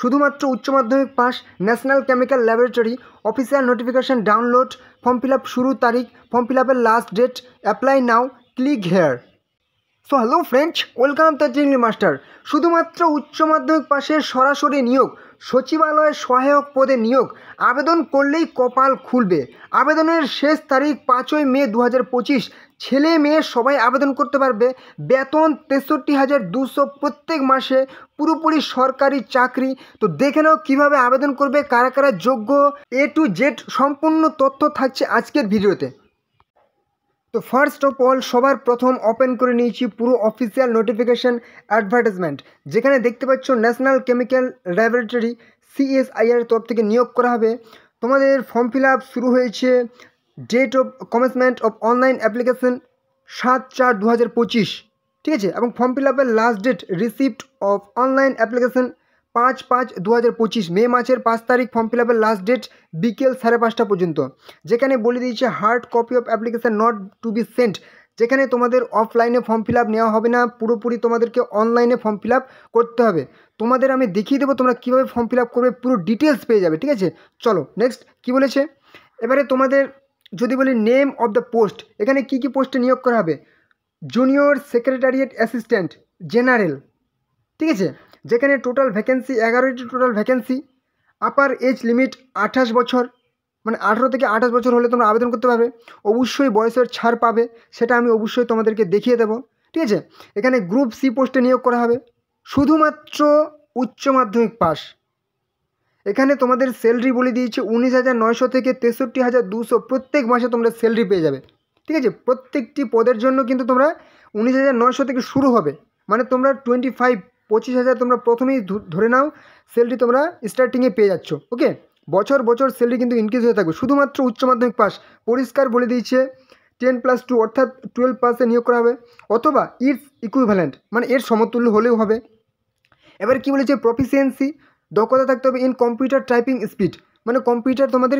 শুধুমাত্র উচ্চ মাধ্যমিক পাস, national chemical laboratory, official notification download, form fill up শুরুর তারিখ, ফর্ম ফিল আপের last date, apply now, click here. So hello friends, welcome the চিংলি মাস্টার। শুধুমাত্র উচ্চ মাধ্যমিক পাশের সরাসরি নিয়োগ, সচিবালয়ের সহায়ক পদে নিয়োগ। আবেদন করলেই কপাল খুলবে। আবেদনের শেষ তারিখ 5ই মে 2025। ছেলে মেয়ে সবাই আবেদন করতে পারবে। বেতন 63,200 প্রত্যেক মাসে, পুরোপুরি সরকারি চাকরি। তো দেখে নাও কীভাবে আবেদন করবে, কারা কারা যোগ্য, A to Z সম্পূর্ণ তথ্য থাকছে আজকের ভিডিওতে। তো ফার্স্ট অফ অল সবার প্রথম ওপেন করে নিয়েছি পুরো অফিসিয়াল নোটিফিকেশান অ্যাডভার্টাইজমেন্ট, যেখানে দেখতে পাচ্ছ ন্যাশনাল কেমিক্যাল ল্যাবরেটরি CSIR তরফ থেকে নিয়োগ করা হবে। তোমাদের ফর্ম ফিল আপ শুরু হয়েছে, date of commencement of online application 7/4/2025, ঠিক আছে। এবং ফর্ম ফিল আপের last date receipt of online application 5/5/2025, মে মাসের 5 তারিখ ফর্ম ফিল আপের লাস্ট ডেট বিকেল 5:30 পর্যন্ত। যেখানে বলে দিয়েছে hard copy of application not to be sent, যেখানে তোমাদের অফলাইনে ফর্ম ফিল আপ নেওয়া হবে না, পুরোপুরি তোমাদেরকে অনলাইনে ফর্ম ফিল আপ করতে হবে। তোমাদের আমি দেখিয়ে দেবো তোমরা কীভাবে ফর্ম ফিল আপ করবে, পুরো ডিটেলস পেয়ে যাবে, ঠিক আছে। চলো নেক্সট কী বলেছে। এবারে তোমাদের যদি বলি নেম অফ দ্য পোস্ট, এখানে কী কী পোস্টে নিয়োগ করা হবে। জুনিয়র সেক্রেটারিয়েট অ্যাসিস্ট্যান্ট জেনারেল, ঠিক আছে, যেখানে টোটাল ভ্যাকেন্সি 11টি total vacancy. Upper age limit 28 বছর, মানে 18 থেকে 28 বছর হলে তোমরা আবেদন করতে পারবে। অবশ্যই বয়সের ছাড় পাবে, সেটা আমি অবশ্যই তোমাদেরকে দেখিয়ে দেবো, ঠিক আছে। এখানে গ্রুপ সি পোস্টে নিয়োগ করা হবে, শুধুমাত্র উচ্চ মাধ্যমিক পাস। এখানে তোমাদের স্যালারি বলে দিয়েছে 19,900 থেকে 63,200 প্রত্যেক মাসে তোমরা স্যালারি পেয়ে যাবে, ঠিক আছে। প্রত্যেকটি পদের জন্য কিন্তু তোমরা 19,900 থেকে শুরু হবে, মানে তোমরা 25,000 তোমরা প্রথমেই ধরে নাও স্যালারি তোমরা স্টার্টিংয়ে পেয়ে যাচ্ছ, ওকে। বছর বছর স্যালারি কিন্তু ইনক্রিজ হয়ে থাকবে, শুধুমাত্র উচ্চ মাধ্যমিক পাস। পরিষ্কার বলে দিয়েছে 10+2 অর্থাৎ 12 পাসে নিয়োগ করা হবে, অথবা ইটস ইকুইভ্যালেন্ট মানে এর সমতুল্য হলেও হবে। এবার কী বলেছে, প্রফিসিয়েন্সি দক্ষতা থাকতে হবে ইন কম্পিউটার টাইপিং স্পিড, মানে কম্পিউটার তোমাদের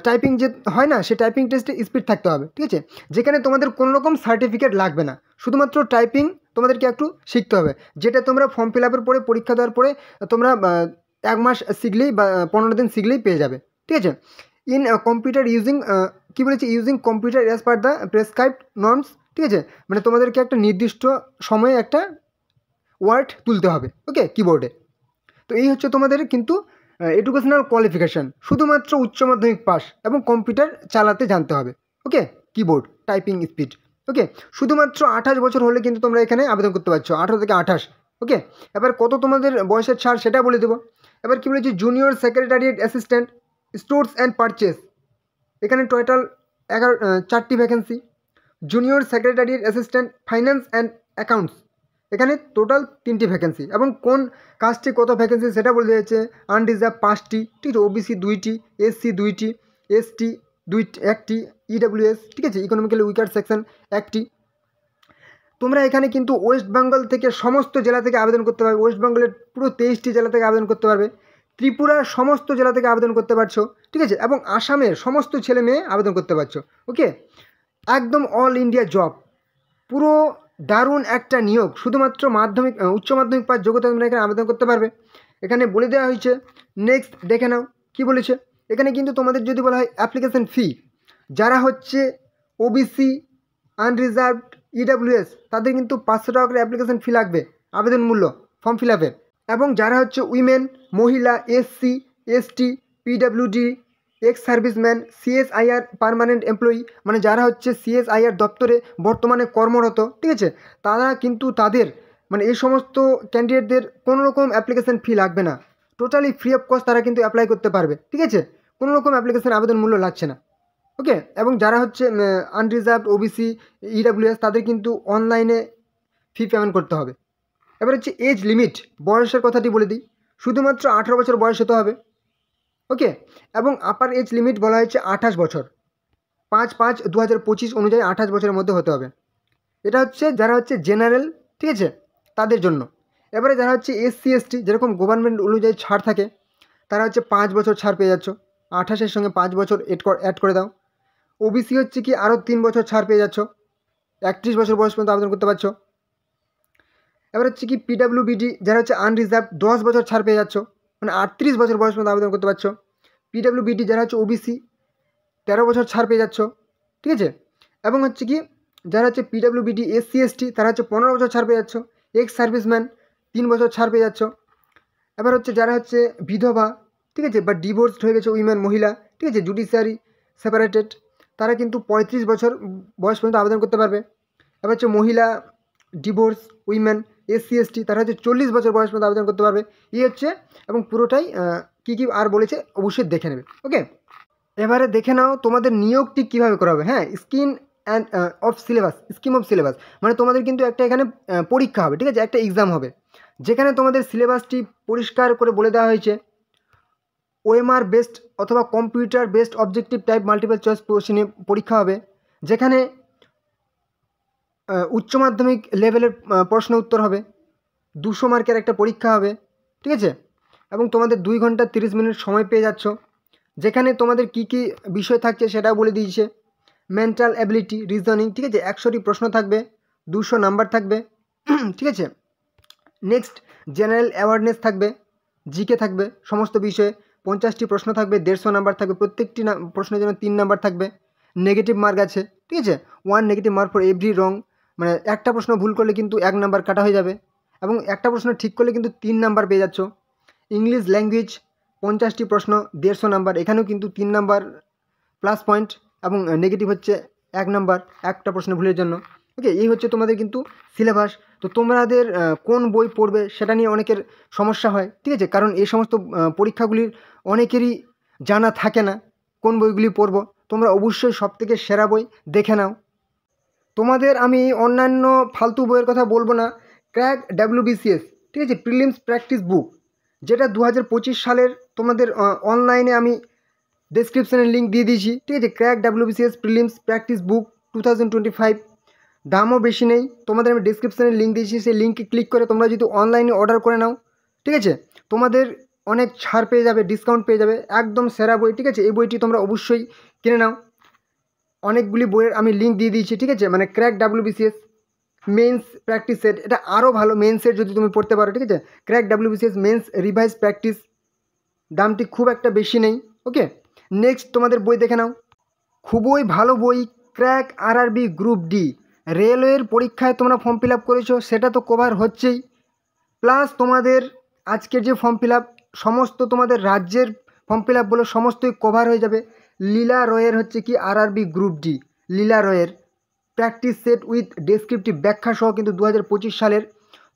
টাইপিং যে হয় না, সে টাইপিং টেস্টে স্পিড থাকতে হবে, ঠিক আছে। যেখানে তোমাদের কোনো রকম সার্টিফিকেট লাগবে না, শুধুমাত্র টাইপিং তোমাদেরকে একটু শিখতে হবে, যেটা তোমরা ফর্ম ফিল আপের পরে পরীক্ষা দেওয়ার পরে তোমরা 1 মাস শিখলেই বা 15 দিন শিখলেই পেয়ে যাবে, ঠিক আছে। ইন কম্পিউটার ইউজিং কী বলেছে, using computer as per the prescribed norms, ঠিক আছে। মানে তোমাদেরকে একটা নির্দিষ্ট সময়ে একটা ওয়ার্ড তুলতে হবে, ওকে, কিবোর্ডে। তো এই হচ্ছে তোমাদের কিন্তু এডুকেশনাল কোয়ালিফিকেশান, শুধুমাত্র উচ্চ মাধ্যমিক পাস এবং কম্পিউটার চালাতে জানতে হবে, ওকে, কিবোর্ড টাইপিং স্পিড, ওকে। শুধুমাত্র 28 বছর হলে কিন্তু তোমরা এখানে আবেদন করতে পারছো, 18 থেকে 28, ওকে। এবার কত তোমাদের বয়সের ছাড় সেটা বলে দেবো। এবার কী বলেছি, junior secretariat assistant stores and purchase, এখানে টোটাল 4টি vacancy. Junior secretariat assistant finance and accounts, এখানে টোটাল 3টি ভ্যাকেন্সি। এবং কোন কাস্টে কত ভ্যাকেন্সি সেটা বলে দিয়েছে। আনরিজার্ভ 5টি, ঠিক আছে, ওবিসি 2টি, এসসি 2টি, এসটি 1টি, ইডাব্লিউএস, ঠিক আছে, ইকোনমিক্যালি উইকার সেকশন 1টি। তোমরা এখানে কিন্তু ওয়েস্ট বেঙ্গল থেকে সমস্ত জেলা থেকে আবেদন করতে পারবে, ওয়েস্ট বেঙ্গলের পুরো 23টি জেলা থেকে আবেদন করতে পারবে, ত্রিপুরার সমস্ত জেলা থেকে আবেদন করতে পারছো, ঠিক আছে, এবং আসামের সমস্ত ছেলে মেয়ে আবেদন করতে পারছো, ওকে। একদম অল ইন্ডিয়া জব, পুরো দারুণ একটা নিয়োগ। শুধুমাত্র মাধ্যমিক উচ্চ মাধ্যমিক পাস যোগ্যতা তোমরা এখানে আবেদন করতে পারবে। এখানে বলে দেওয়া হয়েছে, নেক্সট দেখে নাও কী বলেছে। এখানে কিন্তু তোমাদের যদি বলা হয় অ্যাপ্লিকেশন ফি, যারা হচ্ছে ওবিসি, আনরিজার্ভড, ইডাব্লিউএস, তাদের কিন্তু 500 টাকা করে অ্যাপ্লিকেশন ফি লাগবে, আবেদন মূল্য ফর্ম ফিল আপের। এবং যারা হচ্ছে উইমেন, মহিলা, SC, ST, PWD, ex serviceman, CSIR permanent employee, মানে যারা হচ্ছে CSIR দপ্তরে বর্তমানে কর্মরত, ঠিক আছে, তারা কিন্তু তাদের মানে এই সমস্ত ক্যান্ডিডেটদের কোনো রকম অ্যাপ্লিকেশন ফি লাগবে না, টোটালি ফ্রি অফ কস্ট তারা কিন্তু অ্যাপ্লাই করতে পারবে, ঠিক আছে। কোনো রকম অ্যাপ্লিকেশন আবেদন মূল্য লাগছে না, ওকে। এবং যারা হচ্ছে আনরিজার্ভড, ওবিসি, ইডাব্লিউএস, তাদের কিন্তু অনলাইনে ফি পেমেন্ট করতে হবে। এবার হচ্ছে এজ লিমিট, বয়সের কথাটি বলে দিই, শুধুমাত্র 18 বছর বয়স হতে হবে, ওকে। এবং আপার এজ লিমিট বলা হয়েছে 28 বছর, 5/5/2025 অনুযায়ী 28 বছরের মধ্যে হতে হবে। এটা হচ্ছে যারা হচ্ছে জেনারেল, ঠিক আছে, তাদের জন্য। এবারে যারা হচ্ছে SC ST, যেরকম গভর্নমেন্ট অনুযায়ী ছাড় থাকে, তারা হচ্ছে 5 বছর ছাড় পেয়ে যাচ্ছ, 28-এর সঙ্গে 5 বছর অ্যাড করে দাও। ওবিসি হচ্ছে কি আরও 3 বছর ছাড় পেয়ে যাচ্ছ, 31 বছর বয়স পর্যন্ত আবেদন করতে পারছো। এবার হচ্ছে কি PWBD, যারা হচ্ছে আনরিজার্ভ, 10 বছর ছাড় পেয়ে যাচ্ছ, মানে 38 বছর বয়স পর্যন্ত আবেদন করতে পারছো। পিডব্লিউবিডি যারা হচ্ছে ওবিসি 13 বছর ছাড় পেয়ে যাচ্ছ, ঠিক আছে। এবং হচ্ছে কি যারা হচ্ছে পিডব্লিউবিডি এসসি এসটি তারা হচ্ছে 15 বছর ছাড় পেয়ে যাচ্ছ। এক্স সার্ভিসম্যান 3 বছর ছাড় পেয়ে যাচ্ছ। এবার হচ্ছে যারা হচ্ছে বিধবা, ঠিক আছে, বা ডিভোর্সড হয়ে গেছে উইমেন মহিলা, ঠিক আছে, জুডিশিয়ারি সেপারেটেড, তারা কিন্তু 35 বছর বয়স পর্যন্ত আবেদন করতে পারবে। এবার হচ্ছে মহিলা ডিভোর্স উইমেন এসসি এসটি তারা হচ্ছে 40 বছর বয়স পর্যন্ত আবেদন করতে পারবে। হচ্ছে এবং পুরোটাই কী কী আর বলেছে অবশ্যই দেখে নেবে। ওকে, এবারে দেখে নাও তোমাদের নিয়োগটি কীভাবে করা হবে। হ্যাঁ, স্কিম অফ সিলেবাস মানে তোমাদের কিন্তু একটা এখানে পরীক্ষা হবে, ঠিক আছে, একটা এক্সাম হবে, যেখানে তোমাদের সিলেবাসটি পরিষ্কার করে বলে দেওয়া হয়েছে। ওএমআর বেসড অথবা computer based objective type multiple choice কোশ্চেনে পরীক্ষা হবে, যেখানে উচ্চ মাধ্যমিক লেভেলের প্রশ্ন উত্তর হবে। 200 মার্কের একটা পরীক্ষা হবে, ঠিক আছে, এবং তোমাদের 2 ঘন্টা 30 মিনিট সময় পেয়ে যাচ্ছ, যেখানে তোমাদের কি কি বিষয় থাকছে সেটাও বলে দিয়েছে। মেন্টাল অ্যাবিলিটি, রিজনিং, ঠিক আছে, 100টি প্রশ্ন থাকবে, 200 নাম্বার থাকবে, ঠিক আছে। নেক্সট জেনারেল অ্যাওয়ারনেস থাকবে, জিকে থাকবে সমস্ত বিষয়ে, 50টি প্রশ্ন থাকবে, 150 নাম্বার থাকবে, প্রত্যেকটি প্রশ্নের জন্য 3 নাম্বার থাকবে। নেগেটিভ মার্ক আছে, ঠিক আছে, 1 নেগেটিভ মার্ক ফর এভরি রং, মানে একটা প্রশ্ন ভুল করলে কিন্তু 1 নাম্বার কাটা হয়ে যাবে, এবং একটা প্রশ্ন ঠিক করলে কিন্তু 3 নাম্বার পেয়ে যাচ্ছ। ইংলিশ ল্যাঙ্গুয়েজ 50টি প্রশ্ন, 150 নাম্বার, এখানেও কিন্তু 3 নাম্বার প্লাস পয়েন্ট, এবং নেগেটিভ হচ্ছে 1 নাম্বার একটা প্রশ্ন ভুলের জন্য। ওকে, এই হচ্ছে তোমাদের কিন্তু সিলেবাস। তো তোমাদের কোন বই পড়বে সেটা নিয়ে অনেকের সমস্যা হয়, ঠিক আছে, কারণ এই সমস্ত পরীক্ষাগুলির অনেকেরই জানা থাকে না কোন বইগুলি পড়বো। তোমরা অবশ্যই সবথেকে সেরা বই দেখে নাও। তোমাদের আমি অন্যান্য ফালতু বইয়ের কথা বলবো না। ক্র্যাক ডাব্লিউবিসিএস, ঠিক আছে, প্রিলিমস প্র্যাকটিস বুক, যেটা 2025 সালের তোমাদের অনলাইনে আমি ডেসক্রিপশানের লিঙ্ক দিয়ে দিয়েছি, ঠিক আছে। ক্র্যাক ডাব্লিউবিসিএস প্রিলিমস প্র্যাকটিস বুক 2025, দামও বেশি নেই, তোমাদের আমি ডেসক্রিপশানের লিঙ্ক দিয়েছি, সেই লিঙ্কে ক্লিক করে তোমরা যদি অনলাইনে অর্ডার করে নাও, ঠিক আছে, তোমাদের অনেক ছাড় পেয়ে যাবে, ডিসকাউন্ট পেয়ে যাবে, একদম সেরা বই, ঠিক আছে। এই বইটি তোমরা অবশ্যই কিনে নাও। অনেকগুলি বইয়ের আমি লিঙ্ক দিয়ে দিয়েছি, ঠিক আছে, মানে crack WBCS men's practice set, এটা আরও ভালো মেন্সের যদি তুমি পড়তে পারো, ঠিক আছে। Crack WBCS mains revise practice, দামটি খুব একটা বেশি নেই। ওকে, নেক্সট তোমাদের বই দেখে নাও, খুবই ভালো বই, ক্র্যাক আরআরবি গ্রুপ ডি। রেলওয়ের পরীক্ষায় তোমরা ফর্ম ফিল আপ করেছো সেটা তো কভার হচ্ছেই, প্লাস তোমাদের আজকের যে ফর্ম ফিল আপ সমস্ত তোমাদের রাজ্যের ফর্ম ফিল আপ বলে সমস্তই কভার হয়ে যাবে। লীলা রয়ের হচ্ছে কি আরআরবি গ্রুপ ডি, লীলা রয়ের প্র্যাকটিস সেট উইথ ডেসক্রিপটিভ ব্যাখ্যা সহ কিন্তু 2025 সালের।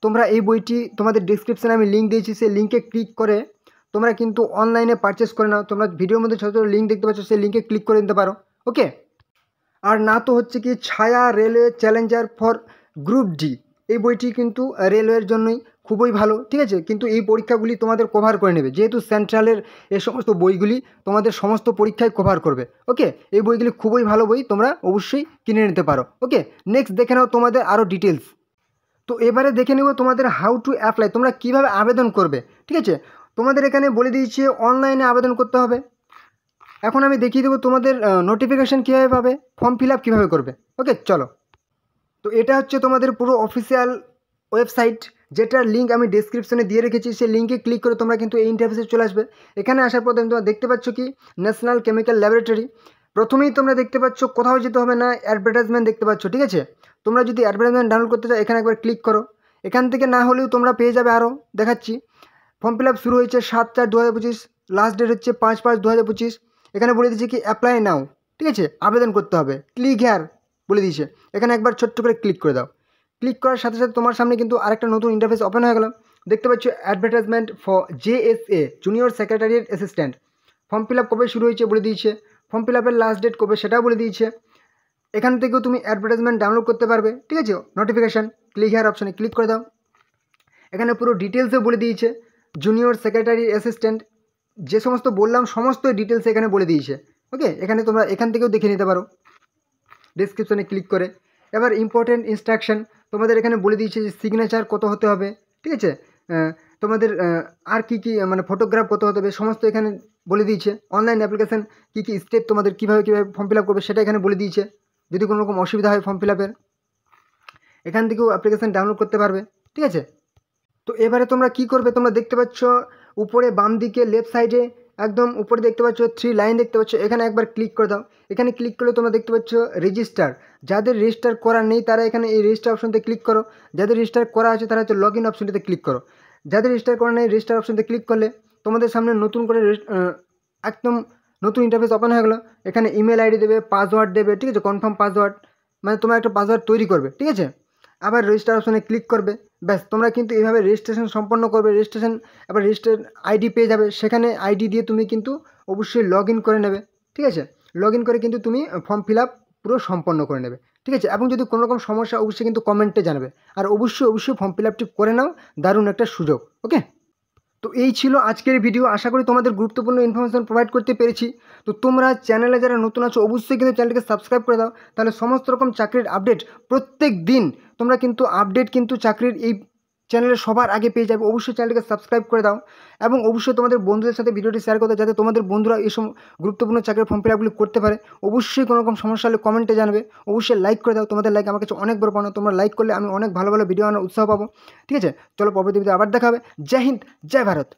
তোমরা এই বইটি তোমাদের ডেসক্রিপশানে আমি লিঙ্ক দিয়েছি, সেই লিঙ্কে ক্লিক করে তোমরা কিন্তু অনলাইনে পারচেস করে নাও। তোমরা ভিডিওর মধ্যে ছোটো ছোটো লিঙ্ক দেখতে পাচ্ছ, সেই লিঙ্কে ক্লিক করে নিতে পারো। ওকে, আর না তো হচ্ছে কি ছায়া railway Challenger for group D, এই বইটি কিন্তু রেলওয়ের জন্যই খুবই ভালো, ঠিক আছে, কিন্তু এই পরীক্ষাগুলি তোমাদের কভার করে নেবে, যেহেতু সেন্ট্রালের এই সমস্ত বইগুলি তোমাদের সমস্ত পরীক্ষায় কভার করবে। ওকে, এই বইগুলি খুবই ভালো বই, তোমরা অবশ্যই কিনে নিতে পারো। ওকে, নেক্সট দেখে নাও তোমাদের আরও ডিটেলস। তো এবারে দেখে নেব তোমাদের হাউ টু অ্যাপ্লাই, তোমরা কীভাবে আবেদন করবে, ঠিক আছে। তোমাদের এখানে বলে দিয়েছে অনলাইনে আবেদন করতে হবে। এখন আমি দেখিয়ে দেবো তোমাদের নোটিফিকেশান কীভাবে পাবে, ফর্ম ফিল আপ কীভাবে করবে। ওকে, চলো। তো এটা হচ্ছে তোমাদের পুরো অফিসিয়াল ওয়েবসাইট, যেটার লিঙ্ক আমি ডেসক্রিপশনে দিয়ে রেখেছি, সেই লিঙ্কে ক্লিক করে তোমরা কিন্তু এই ইন্টারফেসে চলে আসবে। এখানে আসার পর তোমরা দেখতে পাচ্ছ কি ন্যাশনাল কেমিক্যাল ল্যাবরেটরি। প্রথমেই তোমরা দেখতে পাচ্ছ কোথাও যেতে হবে না, অ্যাডভার্টাইজমেন্ট দেখতে পাচ্ছ, ঠিক আছে। তোমরা যদি অ্যাডভার্টাইজমেন্ট ডাউনলোড করতে চাও এখানে একবার ক্লিক করো। এখান থেকে না হলেও তোমরা পেয়ে যাবে, আরও দেখাচ্ছি। ফর্ম ফিল আপ শুরু হয়েছে 7/4/2025, লাস্ট ডেট হচ্ছে 5/5/2025। এখানে বলে দিয়েছে কি অ্যাপ্লাই নাও, ঠিক আছে, আবেদন করতে হবে, ক্লিক হেয়ার বলে দিয়েছে। এখানে একবার ছোট্ট করে ক্লিক করে দাও। ক্লিক করার সাথে সাথে তোমার সামনে কিন্তু আরেকটা নতুন ইন্টারফেস ওপেন হয়ে গেল। দেখতে পাচ্ছ advertisement for JSA junior secretariat assistant. Form fill up কবে শুরু হয়েছে বলে দিয়েছে, ফর্ম ফিল আপের লাস্ট ডেট কবে সেটাও বলে দিয়েছে। এখান থেকেও তুমি অ্যাডভার্টাইজমেন্ট ডাউনলোড করতে পারবে, ঠিক আছে। নোটিফিকেশান ক্লিক হেয়ার অপশানে ক্লিক করে দাও। এখানে পুরো ডিটেলসও বলে দিয়েছে, জুনিয়র সেক্রেটারি অ্যাসিস্ট্যান্ট যে সমস্ত বললাম সমস্ত ডিটেলস এখানে বলে দিয়েছে। ওকে, এখানে তোমরা এখান থেকেও দেখে নিতে পারো ডেসক্রিপশনে ক্লিক করে। এবার ইম্পর্টেন্ট ইনস্ট্রাকশন তোমাদের এখানে বলে দিয়েছে যে সিগনেচার কত হতে হবে, ঠিক আছে, তোমাদের আর কি কি মানে ফটোগ্রাফ কত হতে হবে সমস্ত এখানে বলে দিয়েছে। অনলাইন অ্যাপ্লিকেশান কী কী স্টেপ তোমাদের কীভাবে ফর্ম ফিল আপ করবে সেটা এখানে বলে দিয়েছে। যদি কোনো রকম অসুবিধা হয় ফর্ম ফিল আপের, এখান থেকেও অ্যাপ্লিকেশান ডাউনলোড করতে পারবে, ঠিক আছে। তো এবারে তোমরা কি করবে, তোমরা দেখতে পাচ্ছ উপরে বাম দিকে লেফট সাইডে একদম উপরে দেখতে পাচ্ছ 3 লাইন দেখতে পাচ্ছ, এখানে একবার ক্লিক করে দাও। এখানে ক্লিক করলে তোমরা দেখতে পাচ্ছ রেজিস্টার। যাদের রেজিস্টার করা নেই তারা এখানে এই রেজিস্টার অপশনতে ক্লিক করো। যাদের রেজিস্টার করা আছে তারা হচ্ছে লগ ইন অপশনটিতে ক্লিক করো। যাদের রেজিস্টার করা নেই রেজিস্টার অপশনতে ক্লিক করলে তোমাদের সামনে নতুন করে একদম নতুন ইন্টারফেস ওপেন হয়ে গেলো। এখানে ইমেল আইডি দেবে, পাসওয়ার্ড দেবে, ঠিক আছে, কনফার্ম পাসওয়ার্ড, মানে তোমরা একটা পাসওয়ার্ড তৈরি করবে, ঠিক আছে। আবার রেজিস্টার অপশনে ক্লিক করবে, ব্যাস তোমরা কিন্তু এইভাবে রেজিস্ট্রেশন সম্পন্ন করবে। রেজিস্ট্রেশন আবার রেজিস্টার আইডি পেয়ে যাবে, সেখানে আইডি দিয়ে তুমি কিন্তু অবশ্যই লগ ইন করে নেবে, ঠিক আছে। লগ ইন করে কিন্তু তুমি ফর্ম ফিল আপ পুরো সম্পন্ন করে নেবে, ঠিক আছে। এবং যদি কোনো রকম সমস্যা অবশ্যই কিন্তু কমেন্টে জানাবে। আর অবশ্যই ফর্ম ফিল আপটি করে নাও, দারুণ একটা সুযোগ, ওকে। তো এই ছিল আজকের ভিডিও, আশা করি তোমাদের গুরুত্বপূর্ণ ইনফরমেশন প্রোভাইড করতে পেরেছি। তো তোমরা চ্যানেলে যারা নতুন আছো অবশ্যই কিন্তু চ্যানেলটিকে সাবস্ক্রাইব করে দাও, তাহলে সমস্ত রকম চাকরির আপডেট প্রত্যেক দিন তোমরা কিন্তু আপডেট কিন্তু চাকরির এই চ্যানেলে সবার আগে পেয়ে যাবে। অবশ্যই চ্যানেলটিকে সাবস্ক্রাইব করে দাও এবং অবশ্যই তোমাদের বন্ধুদের সাথে ভিডিওটি শেয়ার করতে, যাতে তোমাদের বন্ধুরা এই সব গুরুত্বপূর্ণ চাকরির ফর্ম ফিল আপগুলি করতে পারে। অবশ্যই কোনো রকম সমস্যা হলে কমেন্টে জানাবে, অবশ্যই লাইক করে দাও, তোমাদের লাইক আমার কাছে অনেক বড় পাওনা। তোমরা লাইক করলে আমি অনেক ভালো ভালো ভিডিও আনার উৎসাহ পাবো, ঠিক আছে। চলো পরবর্তী ভিডিও আবার দেখা হবে। জয় হিন্দ, জয় ভারত।